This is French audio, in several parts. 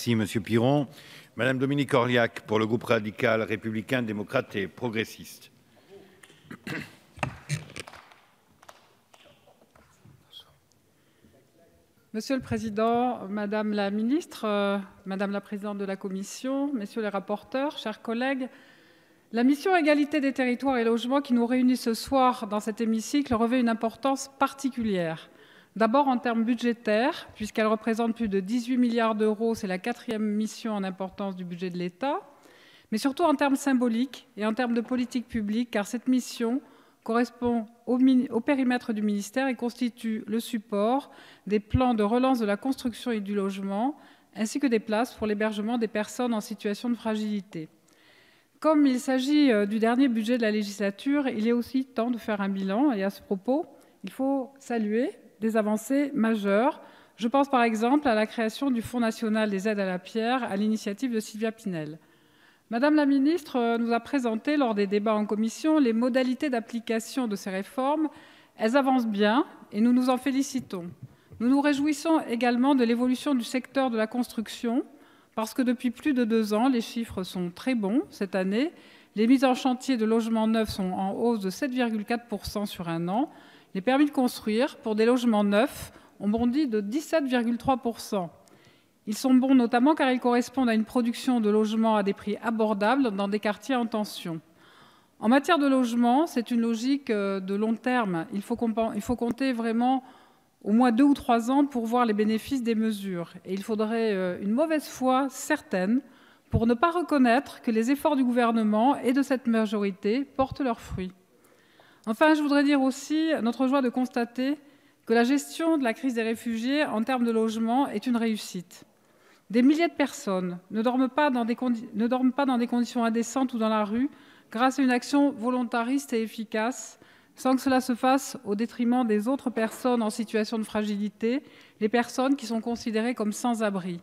Merci, Monsieur Piron. Madame Dominique Orliac, pour le groupe radical, républicain, démocrate et progressiste. Monsieur le Président, Madame la Ministre, Madame la Présidente de la Commission, Messieurs les rapporteurs, chers collègues, la mission Égalité des territoires et logement qui nous réunit ce soir dans cet hémicycle revêt une importance particulière. D'abord en termes budgétaires, puisqu'elle représente plus de 18 milliards d'euros, c'est la 4e mission en importance du budget de l'État, mais surtout en termes symboliques et en termes de politique publique, car cette mission correspond au périmètre du ministère et constitue le support des plans de relance de la construction et du logement, ainsi que des places pour l'hébergement des personnes en situation de fragilité. Comme il s'agit du dernier budget de la législature, il est aussi temps de faire un bilan, et à ce propos, il faut saluer des avancées majeures. Je pense par exemple à la création du Fonds national des aides à la pierre à l'initiative de Sylvia Pinel. Madame la ministre nous a présenté lors des débats en commission les modalités d'application de ces réformes. Elles avancent bien et nous nous en félicitons. Nous nous réjouissons également de l'évolution du secteur de la construction parce que depuis plus de 2 ans, les chiffres sont très bons cette année. Les mises en chantier de logements neufs sont en hausse de 7,4% sur un an. Les permis de construire pour des logements neufs ont bondi de 17,3%. Ils sont bons notamment car ils correspondent à une production de logements à des prix abordables dans des quartiers en tension. En matière de logement, c'est une logique de long terme. Il faut compter vraiment au moins 2 ou 3 ans pour voir les bénéfices des mesures. Et il faudrait une mauvaise foi certaine pour ne pas reconnaître que les efforts du gouvernement et de cette majorité portent leurs fruits. Enfin, je voudrais dire aussi notre joie de constater que la gestion de la crise des réfugiés en termes de logement est une réussite. Des milliers de personnes ne dorment pas dans des conditions indécentes ou dans la rue grâce à une action volontariste et efficace, sans que cela se fasse au détriment des autres personnes en situation de fragilité, les personnes qui sont considérées comme sans-abri.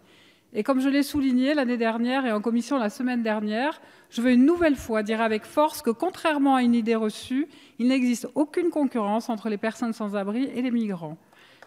Et comme je l'ai souligné l'année dernière et en commission la semaine dernière, je veux une nouvelle fois dire avec force que, contrairement à une idée reçue, il n'existe aucune concurrence entre les personnes sans-abri et les migrants.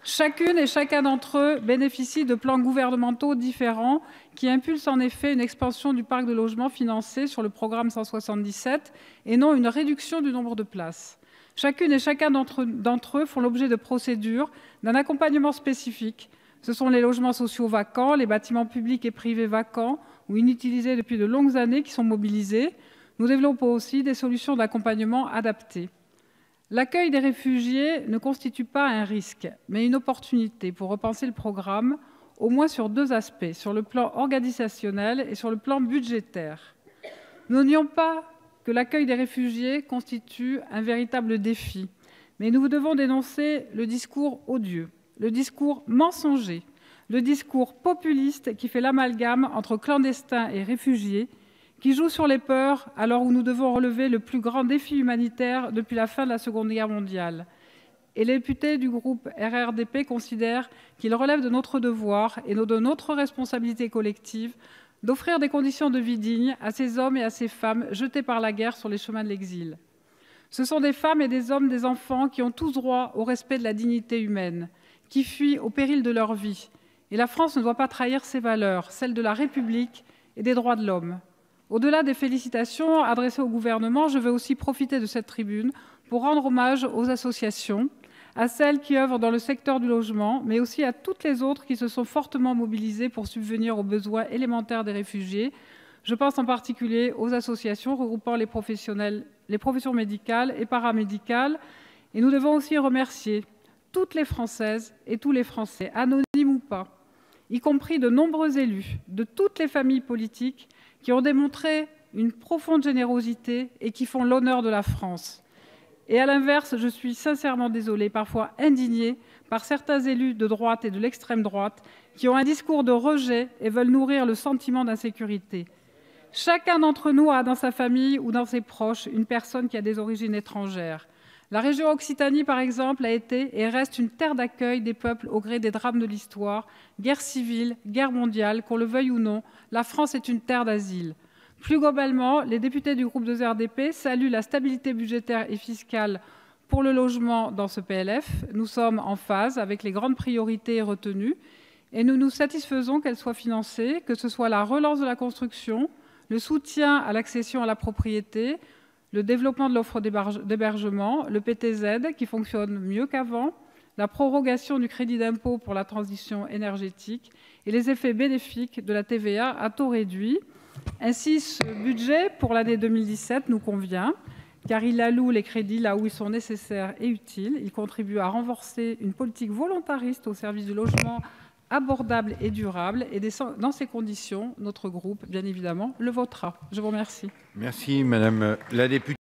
Chacune et chacun d'entre eux bénéficie de plans gouvernementaux différents qui impulsent en effet une expansion du parc de logements financé sur le programme 177 et non une réduction du nombre de places. Chacune et chacun d'entre eux font l'objet de procédures, d'un accompagnement spécifique. Ce sont les logements sociaux vacants, les bâtiments publics et privés vacants ou inutilisés depuis de longues années qui sont mobilisés. Nous développons aussi des solutions d'accompagnement adaptées. L'accueil des réfugiés ne constitue pas un risque, mais une opportunité pour repenser le programme, au moins sur 2 aspects, sur le plan organisationnel et sur le plan budgétaire. Nous n'ignorons pas que l'accueil des réfugiés constitue un véritable défi, mais nous devons dénoncer le discours odieux, le discours mensonger, le discours populiste qui fait l'amalgame entre clandestins et réfugiés, qui joue sur les peurs alors où nous devons relever le plus grand défi humanitaire depuis la fin de la Seconde Guerre mondiale. Et les députés du groupe RRDP considèrent qu'il relève de notre devoir et de notre responsabilité collective d'offrir des conditions de vie dignes à ces hommes et à ces femmes jetés par la guerre sur les chemins de l'exil. Ce sont des femmes et des hommes, des enfants qui ont tous droit au respect de la dignité humaine, qui fuient au péril de leur vie. Et la France ne doit pas trahir ses valeurs, celles de la République et des droits de l'homme. Au-delà des félicitations adressées au gouvernement, je veux aussi profiter de cette tribune pour rendre hommage aux associations, à celles qui œuvrent dans le secteur du logement, mais aussi à toutes les autres qui se sont fortement mobilisées pour subvenir aux besoins élémentaires des réfugiés. Je pense en particulier aux associations regroupant les professions médicales et paramédicales. Et nous devons aussi remercier toutes les Françaises et tous les Français, anonymes ou pas, y compris de nombreux élus de toutes les familles politiques qui ont démontré une profonde générosité et qui font l'honneur de la France. Et à l'inverse, je suis sincèrement désolée, parfois indignée, par certains élus de droite et de l'extrême droite qui ont un discours de rejet et veulent nourrir le sentiment d'insécurité. Chacun d'entre nous a dans sa famille ou dans ses proches une personne qui a des origines étrangères. La région Occitanie, par exemple, a été et reste une terre d'accueil des peuples au gré des drames de l'histoire, guerre civile, guerre mondiale, qu'on le veuille ou non, la France est une terre d'asile. Plus globalement, les députés du groupe 2RDP saluent la stabilité budgétaire et fiscale pour le logement dans ce PLF. Nous sommes en phase avec les grandes priorités retenues et nous nous satisfaisons qu'elles soient financées, que ce soit la relance de la construction, le soutien à l'accession à la propriété, le développement de l'offre d'hébergement, le PTZ qui fonctionne mieux qu'avant, la prorogation du crédit d'impôt pour la transition énergétique et les effets bénéfiques de la TVA à taux réduit. Ainsi, ce budget pour l'année 2017 nous convient, car il alloue les crédits là où ils sont nécessaires et utiles. Il contribue à renforcer une politique volontariste au service du logement abordable et durable. Et dans ces conditions, notre groupe, bien évidemment, le votera. Je vous remercie. Merci, Madame la députée.